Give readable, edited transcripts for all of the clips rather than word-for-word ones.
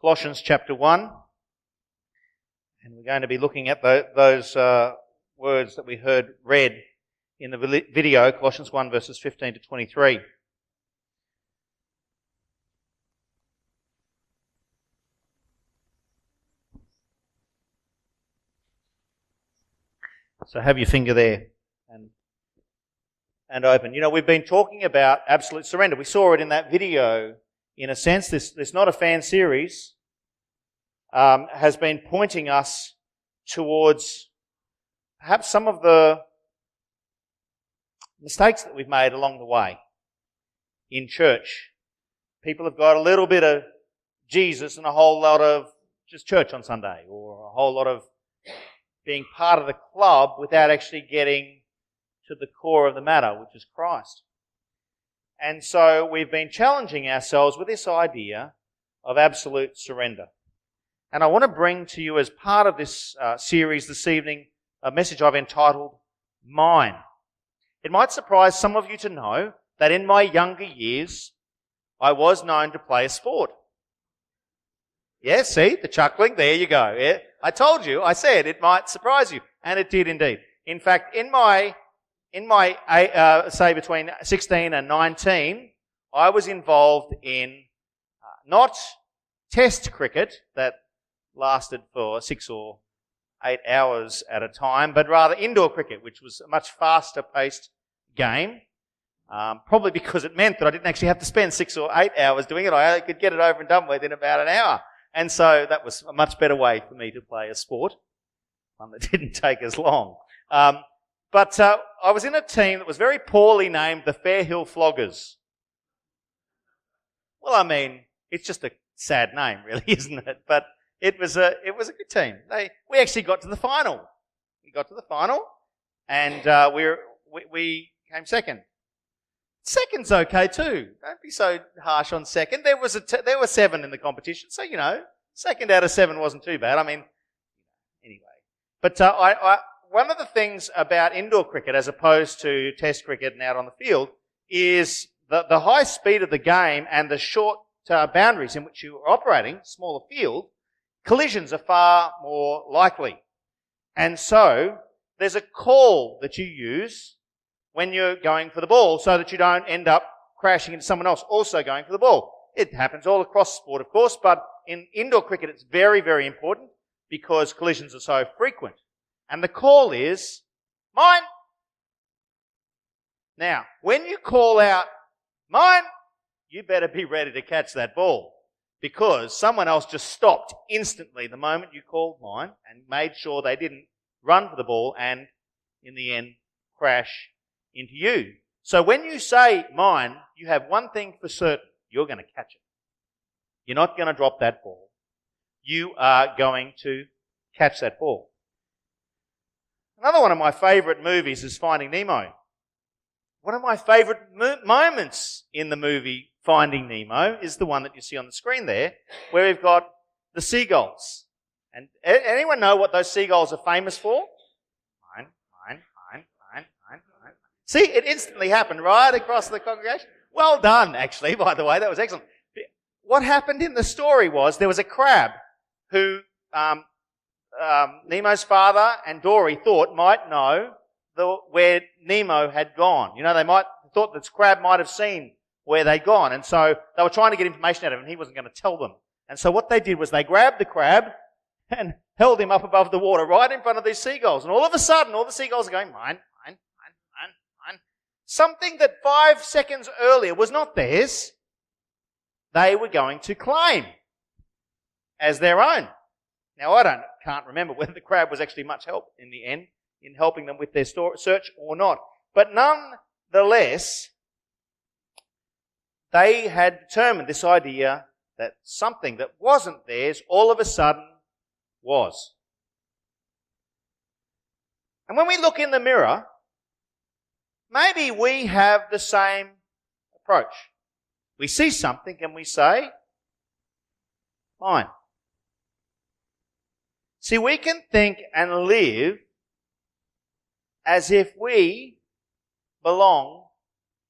Colossians chapter 1, and we're going to be looking at those words that we heard read in the video, Colossians 1 verses 15 to 23. So have your finger there and open. You know, we've been talking about absolute surrender. We saw it in that video. In a sense, this Not a Fan series has been pointing us towards perhaps some of the mistakes that we've made along the way in church. People have got a little bit of Jesus and a whole lot of just church on Sunday, or a whole lot of being part of the club without actually getting to the core of the matter, which is Christ. And so we've been challenging ourselves with this idea of absolute surrender. And I want to bring to you, as part of this series this evening, a message I've entitled, Mine. It might surprise some of you to know that in my younger years, I was known to play a sport. Yeah, see, the chuckling, there you go. Yeah, I told you, I said it might surprise you, and it did indeed. In fact, in my say between 16 and 19, I was involved in not test cricket that lasted for 6 or 8 hours at a time, but rather indoor cricket, which was a much faster paced game. Probably because it meant that I didn't actually have to spend 6 or 8 hours doing it. I could get it over and done with in about an hour. And so that was a much better way for me to play a sport, one that didn't take as long. But I was in a team that was very poorly named the Fairhill Floggers. Well, I mean, it's just a sad name, really, isn't it? But it was a good team. We actually got to the final. We got to the final, and we came second. Second's okay too. Don't be so harsh on second. There were 7 in the competition, so second out of 7 wasn't too bad. I mean, anyway. But one of the things about indoor cricket, as opposed to test cricket and out on the field, is the high speed of the game and the short boundaries in which you are operating, smaller field, collisions are far more likely. And so there's a call that you use when you're going for the ball so that you don't end up crashing into someone else also going for the ball. It happens all across sport, of course, but in indoor cricket it's very, very important because collisions are so frequent. And the call is, mine. Now, when you call out, mine, you better be ready to catch that ball, because someone else just stopped instantly the moment you called mine and made sure they didn't run for the ball and, in the end, crash into you. So when you say mine, you have one thing for certain. You're going to catch it. You're not going to drop that ball. You are going to catch that ball. Another one of my favourite movies is Finding Nemo. One of my favourite moments in the movie Finding Nemo is the one that you see on the screen there, where we've got the seagulls. And anyone know what those seagulls are famous for? Mine. See, it instantly happened right across the congregation. Well done, actually, by the way. That was excellent. What happened in the story was there was a crab who Nemo's father and Dory thought might know where Nemo had gone. You know, they thought this crab might have seen where they'd gone. And so they were trying to get information out of him, and he wasn't going to tell them. And so what they did was they grabbed the crab and held him up above the water right in front of these seagulls. And all of a sudden, all the seagulls are going, mine. Something that 5 seconds earlier was not theirs, they were going to claim as their own. Now, I can't remember whether the crab was actually much help in the end in helping them with their search or not. But nonetheless, they had determined this idea that something that wasn't theirs all of a sudden was. And when we look in the mirror, maybe we have the same approach. We see something and we say, mine. See, we can think and live as if we belong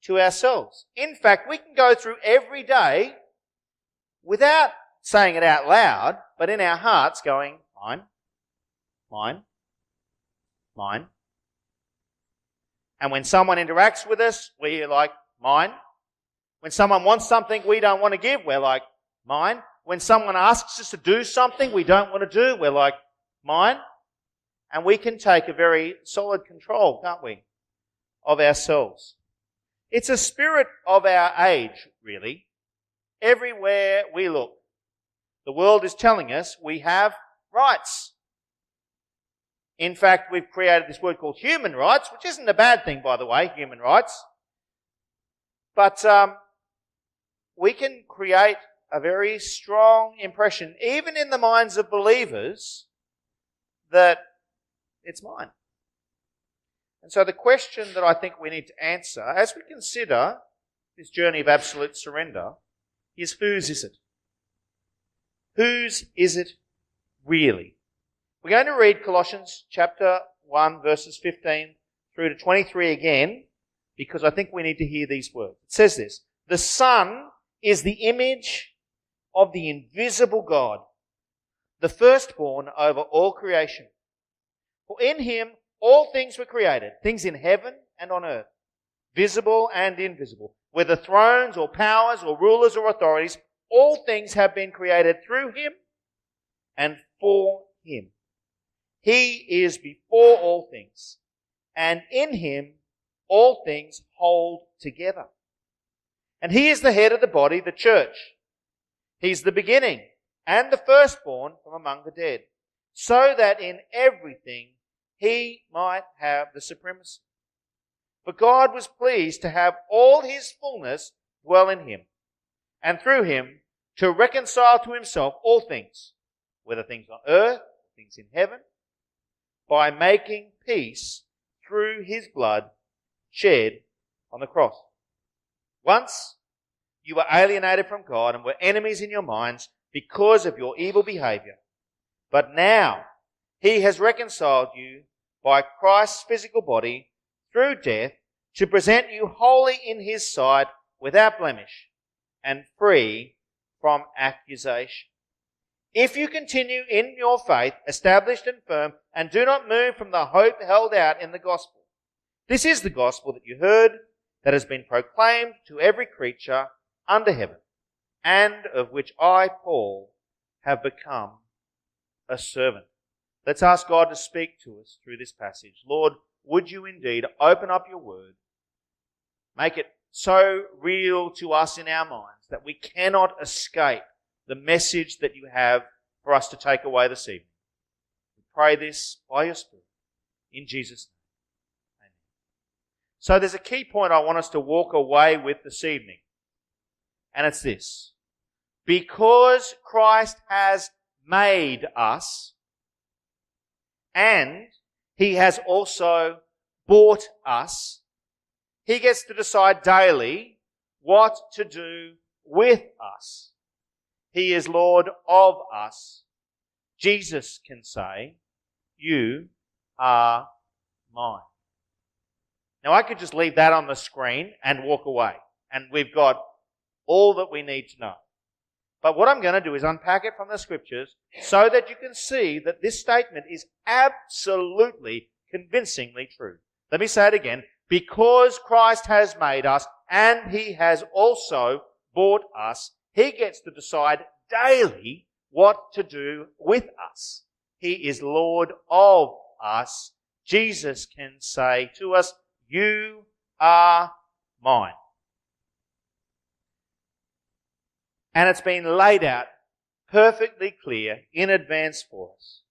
to ourselves. In fact, we can go through every day without saying it out loud, but in our hearts going, mine, mine, mine. And when someone interacts with us, we're like, mine. When someone wants something we don't want to give, we're like, mine. When someone asks us to do something we don't want to do, we're like, mine. And we can take a very solid control, can't we, of ourselves. It's a spirit of our age, really. Everywhere we look, the world is telling us we have rights. In fact, we've created this word called human rights, which isn't a bad thing, by the way, human rights. But we can create a very strong impression, even in the minds of believers, that it's mine. And so the question that I think we need to answer as we consider this journey of absolute surrender is, whose is it? Whose is it really? We're going to read Colossians chapter 1 verses 15 through to 23 again, because I think we need to hear these words. It says this: the Son is the image of the invisible God, the firstborn over all creation. For in him all things were created, things in heaven and on earth, visible and invisible, whether thrones or powers or rulers or authorities, all things have been created through him and for him. He is before all things, and in him all things hold together. And he is the head of the body, the church. He's the beginning and the firstborn from among the dead, so that in everything he might have the supremacy. For God was pleased to have all his fullness dwell in him, and through him to reconcile to himself all things, whether things on earth or things in heaven, by making peace through his blood shed on the cross. Once you were alienated from God and were enemies in your minds because of your evil behavior. But now he has reconciled you by Christ's physical body through death to present you holy in his sight, without blemish and free from accusation. If you continue in your faith, established and firm, and do not move from the hope held out in the gospel. This is the gospel that you heard, that has been proclaimed to every creature under heaven, and of which I, Paul, have become a servant. Let's ask God to speak to us through this passage. Lord, would you indeed open up your word, make it so real to us in our minds that we cannot escape the message that you have for us to take away this evening. We pray this by your Spirit, in Jesus' name. Amen. So there's a key point I want us to walk away with this evening, and it's this: because Christ has made us, and he has also bought us, he gets to decide daily what to do with us. He is Lord of us. Jesus can say, you are mine. Now I could just leave that on the screen and walk away, and we've got all that we need to know. But what I'm going to do is unpack it from the scriptures so that you can see that this statement is absolutely convincingly true. Let me say it again. Because Christ has made us and he has also bought us, he gets to decide daily what to do with us. He is Lord of us. Jesus can say to us, you are mine. And it's been laid out perfectly clear in advance for us.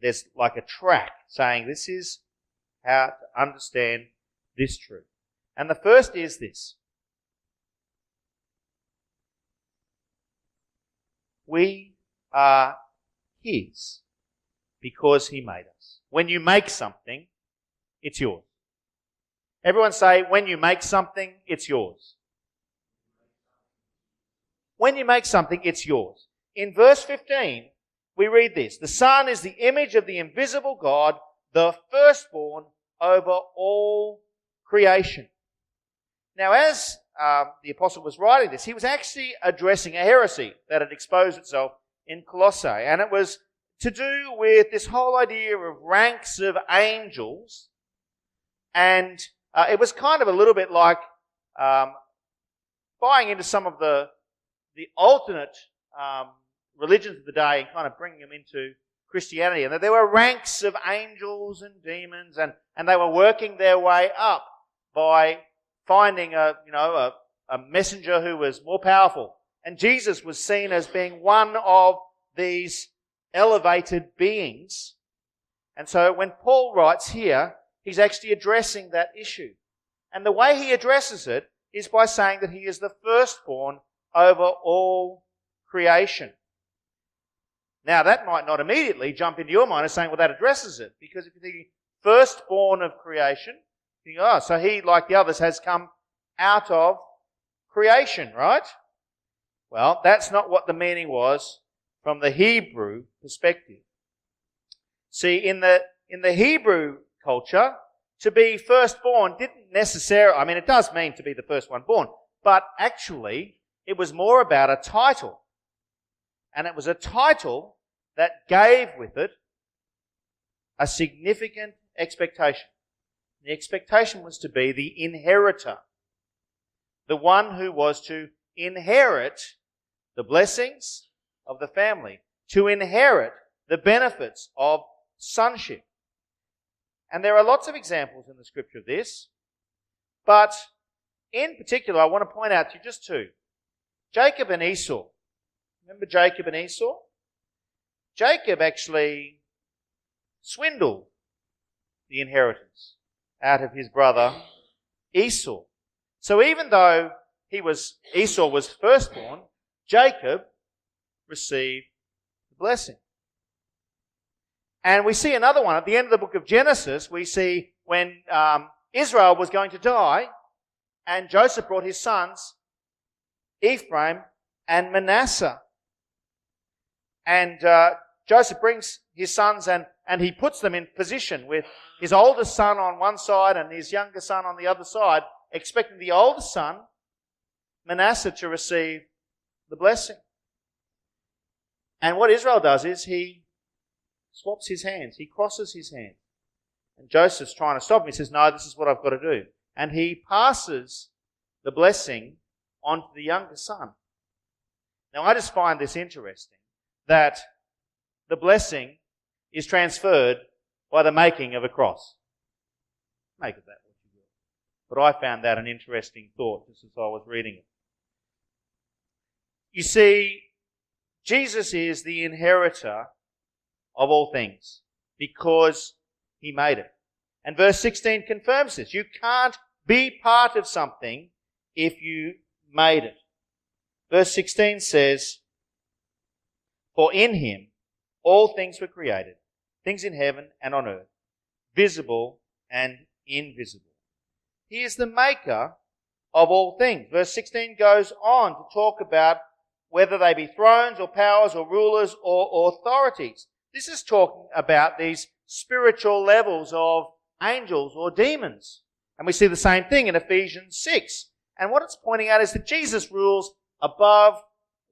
There's like a track saying this is how to understand this truth. And the first is this: we are his because he made us. When you make something, it's yours. Everyone say, when you make something, it's yours. When you make something, it's yours. In verse 15, we read this: the Son is the image of the invisible God, the firstborn over all creation. Now, as the apostle was writing this, he was actually addressing a heresy that had exposed itself in Colossae. And it was to do with this whole idea of ranks of angels. And it was kind of a little bit like buying into some of the alternate religions of the day and kind of bringing them into Christianity. And that there were ranks of angels and demons, and they were working their way up by finding a messenger who was more powerful. And Jesus was seen as being one of these elevated beings. And so when Paul writes here, he's actually addressing that issue. And the way he addresses it is by saying that he is the firstborn over all creation. Now, that might not immediately jump into your mind as saying, well, that addresses it. Because if you think firstborn of creation, you think, oh, so he, like the others, has come out of creation, right? Well, that's not what the meaning was from the Hebrew perspective. See, in the Hebrew culture, to be firstborn didn't necessarily, I mean, it does mean to be the first one born, but actually it was more about a title. And it was a title that gave with it a significant expectation. The expectation was to be the inheritor, the one who was to inherit the blessings of the family, to inherit the benefits of sonship. And there are lots of examples in the scripture of this, but in particular I want to point out to you just two. Jacob and Esau. Remember Jacob and Esau? Jacob actually swindled the inheritance out of his brother Esau. So even though Esau was firstborn, Jacob received the blessing. And we see another one. At the end of the book of Genesis, we see when Israel was going to die, and Joseph brought his sons, Ephraim and Manasseh. And Joseph brings his sons and he puts them in position with his oldest son on one side and his younger son on the other side, expecting the oldest son, Manasseh, to receive the blessing. And what Israel does is he swaps his hands. He crosses his hands. And Joseph's trying to stop him. He says, no, this is what I've got to do. And he passes the blessing on to the younger son. Now, I just find this interesting, that the blessing is transferred by the making of a cross. Make of that what you will. But I found that an interesting thought just as I was reading it. You see, Jesus is the inheritor of all things because he made it. And verse 16 confirms this. You can't be part of something if you made it. Verse 16 says, for in him all things were created, things in heaven and on earth, visible and invisible. He is the maker of all things. Verse 16 goes on to talk about whether they be thrones or powers or rulers or authorities. This is talking about these spiritual levels of angels or demons. And we see the same thing in Ephesians 6. And what it's pointing out is that Jesus rules above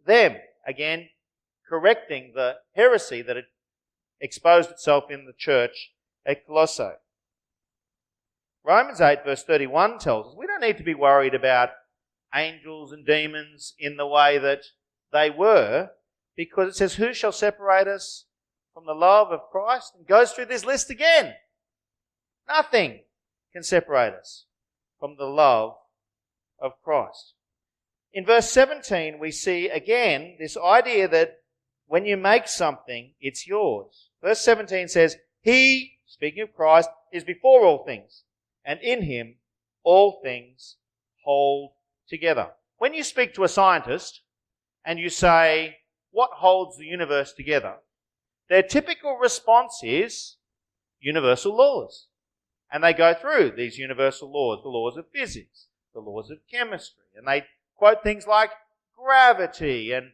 them. Again, correcting the heresy that had exposed itself in the church at Colossae. Romans 8 verse 31 tells us we don't need to be worried about angels and demons in the way that they were, because it says, who shall separate us from the love of Christ? And goes through this list again. Nothing can separate us from the love of Christ. In verse 17, we see again this idea that when you make something, it's yours. Verse 17 says, he, speaking of Christ, is before all things, and in him all things hold together. When you speak to a scientist and you say, what holds the universe together? Their typical response is universal laws. And they go through these universal laws, the laws of physics, the laws of chemistry, and they quote things like gravity and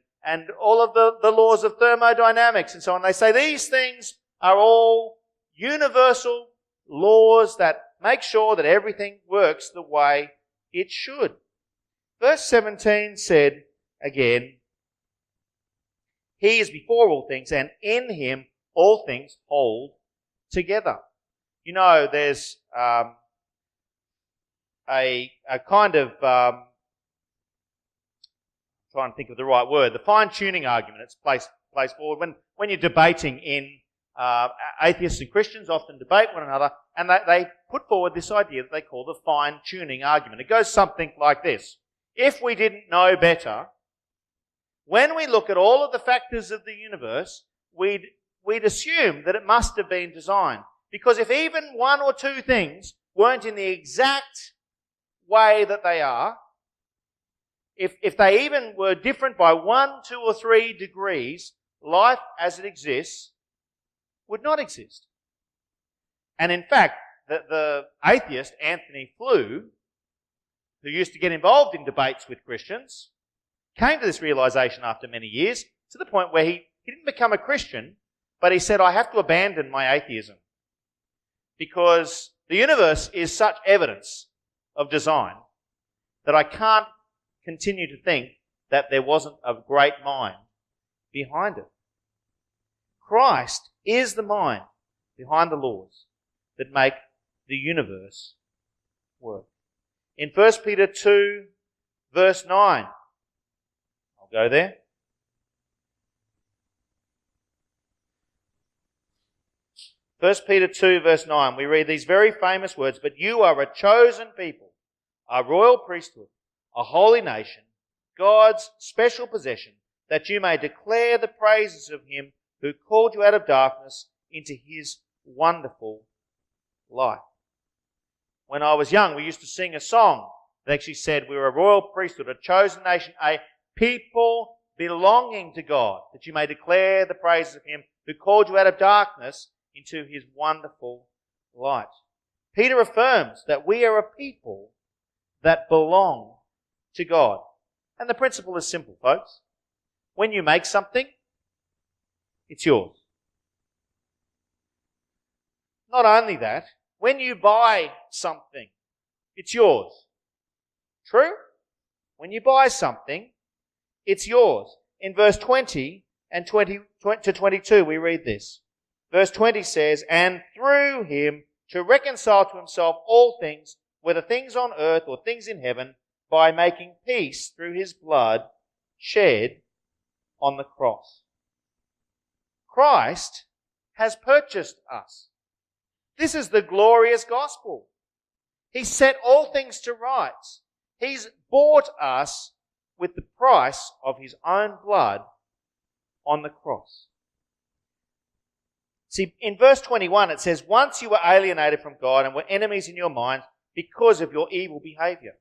all of the laws of thermodynamics and so on. They say these things are all universal laws that make sure that everything works the way it should. Verse 17 said again, He is before all things, and in Him all things hold together. You know, there's a kind of, trying to think of the right word, the fine-tuning argument it's placed forward when you're debating in atheists and Christians often debate one another, and they put forward this idea that they call the fine-tuning argument. It goes something like this. If we didn't know better, when we look at all of the factors of the universe, we'd assume that it must have been designed. Because if even one or two things weren't in the exact way that they are, if they even were different by 1, 2 or 3 degrees, life as it exists would not exist. And in fact, the atheist Anthony Flew, who used to get involved in debates with Christians, came to this realization after many years, to the point where he didn't become a Christian, but he said, I have to abandon my atheism because the universe is such evidence of design that I can't continue to think that there wasn't a great mind behind it. Christ is the mind behind the laws that make the universe work. In 1 Peter 2, verse 9, I'll go there. First Peter 2, verse 9, we read these very famous words, But you are a chosen people, a royal priesthood, a holy nation, God's special possession, that you may declare the praises of Him who called you out of darkness into His wonderful light. When I was young, we used to sing a song that actually said we were a royal priesthood, a chosen nation, a people belonging to God, that you may declare the praises of Him who called you out of darkness into His wonderful light. Peter affirms that we are a people that belong to God. And the principle is simple, folks. When you make something, it's yours. Not only that, when you buy something, it's yours. True? When you buy something, it's yours. In verse 20 and 20 to 22, we read this. Verse 20 says, And through Him to reconcile to Himself all things, whether things on earth or things in heaven, by making peace through His blood shed on the cross. Christ has purchased us. This is the glorious gospel. He set all things to rights. He's bought us with the price of His own blood on the cross. See, in verse 21 it says, Once you were alienated from God and were enemies in your minds because of your evil behavior.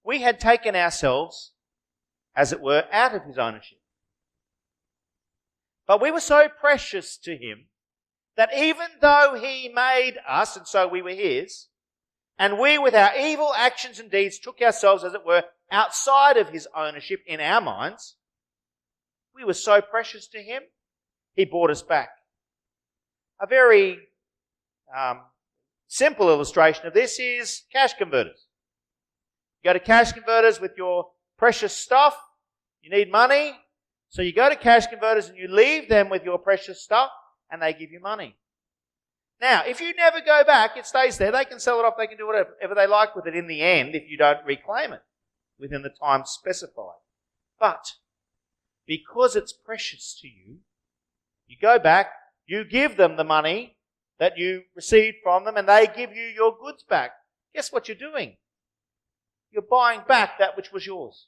We had taken ourselves, as it were, out of His ownership. But we were so precious to Him that even though He made us, and so we were His, and we with our evil actions and deeds took ourselves, as it were, outside of His ownership in our minds, we were so precious to Him, He bought us back. A very simple illustration of this is cash converters. You go to cash converters with your precious stuff. You need money. So you go to cash converters and you leave them with your precious stuff and they give you money. Now, if you never go back, it stays there. They can sell it off. They can do whatever they like with it in the end if you don't reclaim it within the time specified. But because it's precious to you, you go back, you give them the money that you received from them and they give you your goods back. Guess what you're doing? You're buying back that which was yours.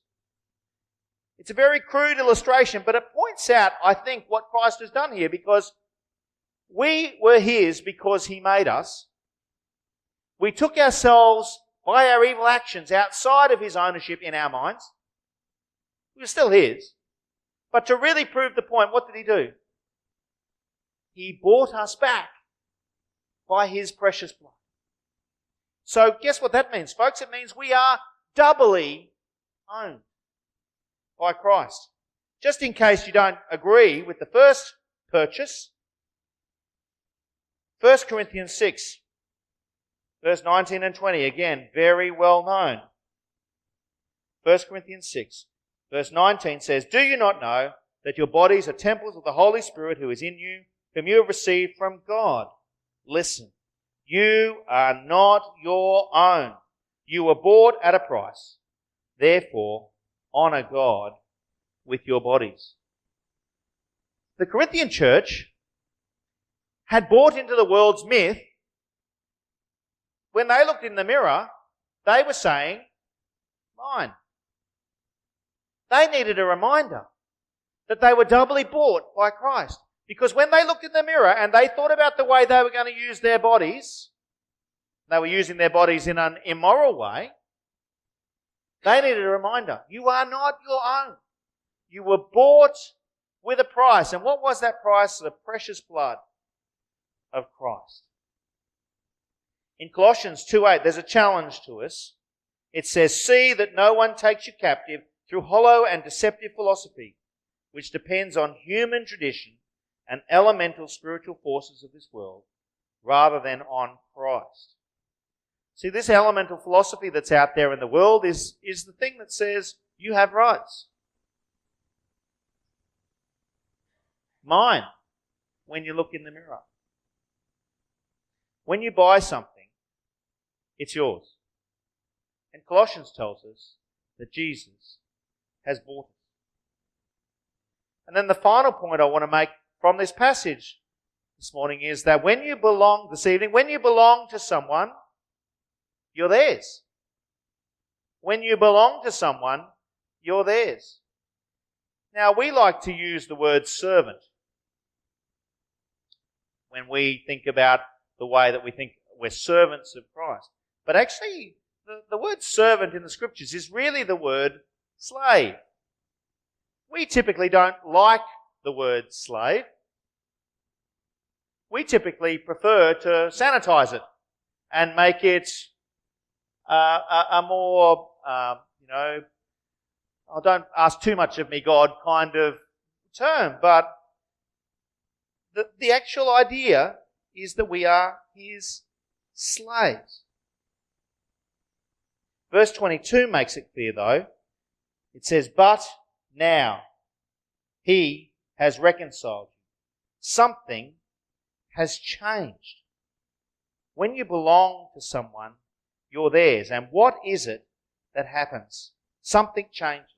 It's a very crude illustration, but it points out, I think, what Christ has done here, because we were His because He made us. We took ourselves by our evil actions outside of His ownership in our minds. We were still His. But to really prove the point, what did He do? He bought us back by His precious blood. So guess what that means, folks? It means we are doubly owned by Christ. Just in case you don't agree with the first purchase, 1 Corinthians 6, verse 19 and 20, again, very well known. 1 Corinthians 6, verse 19 says, "Do you not know that your bodies are temples of the Holy Spirit who is in you, whom you have received from God? Listen, you are not your own. You were bought at a price. Therefore, honour God with your bodies." The Corinthian church had bought into the world's myth. When they looked in the mirror, they were saying, "Mine." They needed a reminder that they were doubly bought by Christ. Because when they looked in the mirror and they thought about the way they were going to use their bodies, they were using their bodies in an immoral way, they needed a reminder. You are not your own. You were bought with a price. And what was that price? The precious blood of Christ. In Colossians 2:8, there's a challenge to us. It says, "See that no one takes you captive through hollow and deceptive philosophy, which depends on human tradition and elemental spiritual forces of this world, rather than on Christ." See, this elemental philosophy that's out there in the world is the thing that says you have rights. Mine, when you look in the mirror. When you buy something, it's yours. And Colossians tells us that Jesus has bought it. And then the final point I want to make from this passage this morning is that when you belong to someone, you're theirs. When you belong to someone, you're theirs. Now, we like to use the word servant when we think about the way that we think we're servants of Christ. But actually, the word servant in the Scriptures is really the word slave. We typically don't like the word slave. We typically prefer to sanitize it and make it a more, oh, don't ask too much of me, God, kind of term. But the actual idea is that we are His slaves. Verse 22 makes it clear, though. It says, "But now He has reconciled you." Something has changed. When you belong to someone, you're theirs. And what is it that happens? Something changes.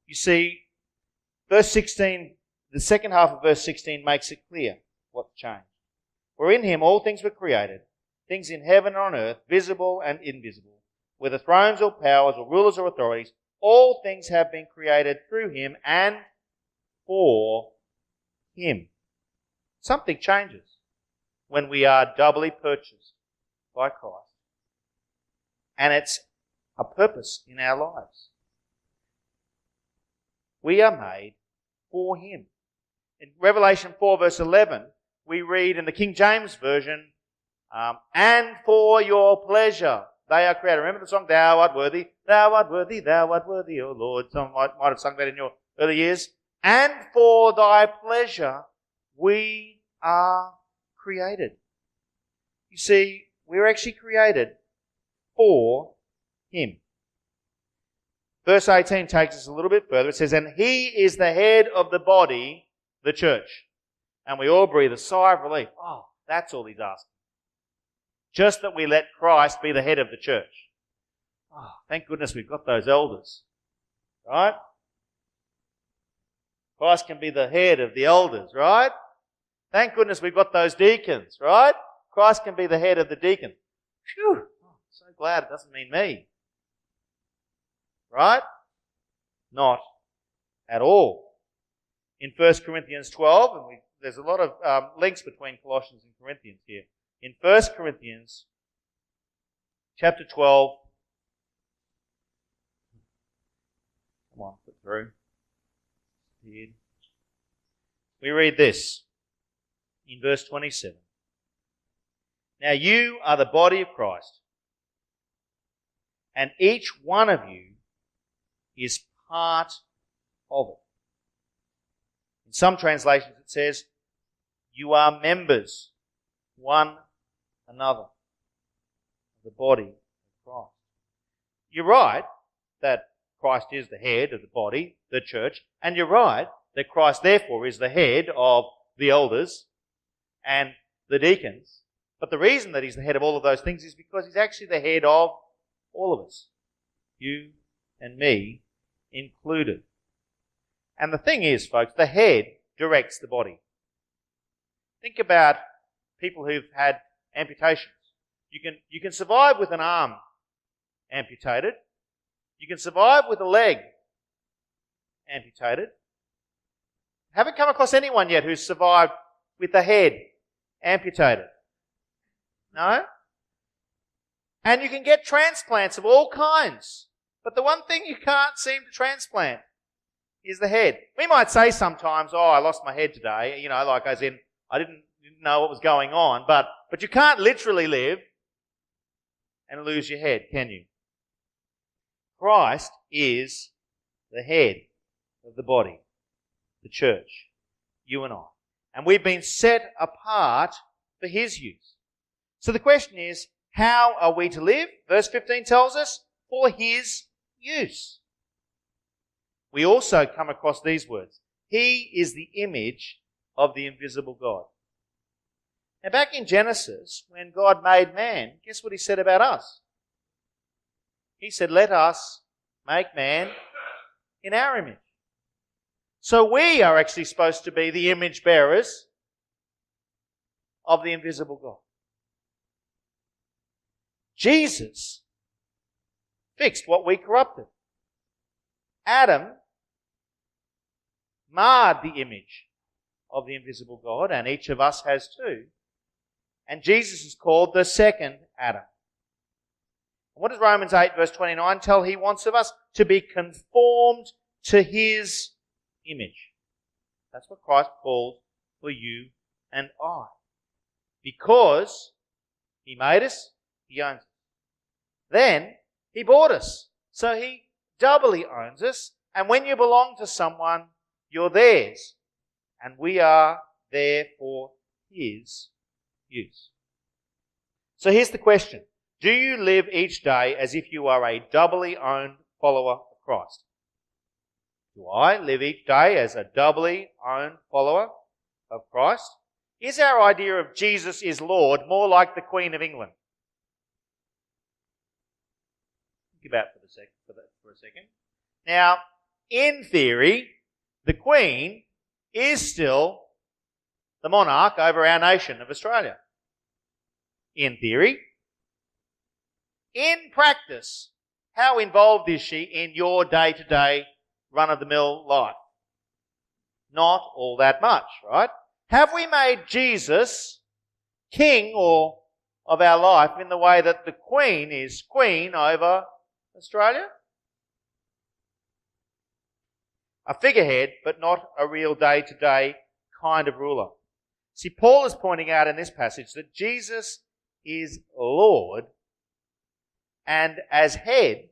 You see, verse 16, the second half of verse 16 makes it clear what's changed. "For in Him all things were created, things in heaven and on earth, visible and invisible, whether thrones or powers or rulers or authorities, all things have been created through Him and for Him." Something changes when we are doubly purchased by Christ. And it's a purpose in our lives. We are made for Him. In Revelation 4 verse 11, we read in the King James Version, "And for your pleasure they are created." Remember the song, "Thou art worthy, thou art worthy, thou art worthy, O Lord." Some might have sung that in your early years. "And for thy pleasure we are created." You see, we're actually created for Him. Verse 18 takes us a little bit further. It says, "And He is the head of the body, the church." And we all breathe a sigh of relief. Oh, that's all He's asking. Just that we let Christ be the head of the church. Oh, thank goodness we've got those elders. Right? Christ can be the head of the elders, right? Thank goodness we've got those deacons, right? Christ can be the head of the deacons. Phew! Oh, so glad it doesn't mean me. Right? Not at all. In 1 Corinthians 12, and there's a lot of links between Colossians and Corinthians here. In 1 Corinthians chapter 12, come on, put through. We read this in verse 27. "Now you are the body of Christ, and each one of you is part of it." In some translations it says, "You are members one another of the body of Christ." You're right that Christ is the head of the body, the church. And you're right that Christ therefore is the head of the elders and the deacons. But the reason that he's the head of all of those things is because he's actually the head of all of us. You and me included. And the thing is, folks, the head directs the body. Think about people who've had amputations. You can survive with an arm amputated. You can survive with a leg amputated. Haven't come across anyone yet who's survived with the head amputated. No? And you can get transplants of all kinds. But the one thing you can't seem to transplant is the head. We might say sometimes, oh, I lost my head today, like as in, I didn't know what was going on, but you can't literally live and lose your head, can you? Christ is the head of the body, the church, you and I. And we've been set apart for his use. So the question is, how are we to live? Verse 15 tells us, for his use. We also come across these words. He is the image of the invisible God. Now back in Genesis, when God made man, guess what he said about us? He said, let us make man in our image. So we are actually supposed to be the image bearers of the invisible God. Jesus fixed what we corrupted. Adam marred the image of the invisible God, and each of us has too. And Jesus is called the second Adam. What does Romans 8 verse 29 tell he wants of us? To be conformed to his image. That's what Christ called for you and I. Because he made us, he owns us. Then he bought us. So he doubly owns us. And when you belong to someone, you're theirs. And we are there for his use. So here's the question. Do you live each day as if you are a doubly owned follower of Christ? Do I live each day as a doubly owned follower of Christ? Is our idea of Jesus is Lord more like the Queen of England? Think about it for a second. Now, in theory, the Queen is still the monarch over our nation of Australia. In theory. In practice, how involved is she in your day-to-day run-of-the-mill life? Not all that much, right? Have we made Jesus king of our life in the way that the Queen is queen over Australia? A figurehead, but not a real day-to-day kind of ruler. See, Paul is pointing out in this passage that Jesus is Lord, and as head,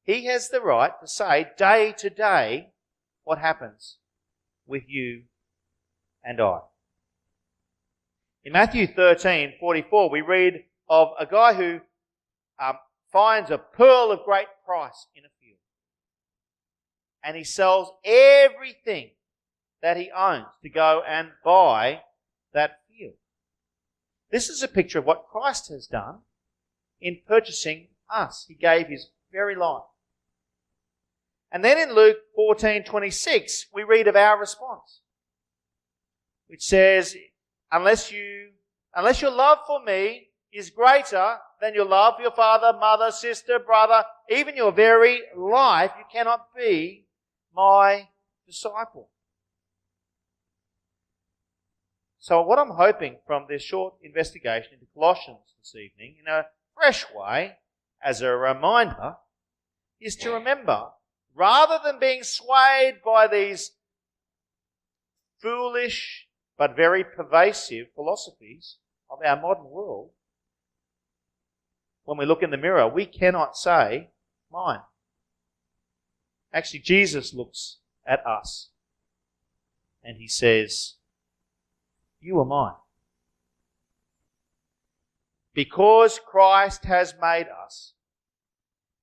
he has the right to say day to day what happens with you and I. In Matthew 13:44, we read of a guy who finds a pearl of great price in a field. And he sells everything that he owns to go and buy that field. This is a picture of what Christ has done in purchasing us. He gave his very life. And then in Luke 14:26, we read of our response, which says, unless your love for me is greater than your love for your father, mother, sister, brother, even your very life, you cannot be my disciple. So what I'm hoping from this short investigation into Colossians this evening, in a fresh way, as a reminder, is to remember, rather than being swayed by these foolish but very pervasive philosophies of our modern world, when we look in the mirror, we cannot say, mine. Actually, Jesus looks at us and he says, you are mine. Because Christ has made us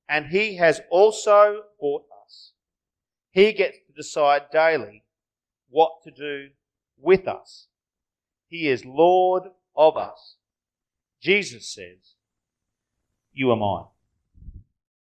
and He has also bought us. He gets to decide daily what to do with us. He is Lord of us. Jesus says, "You are mine."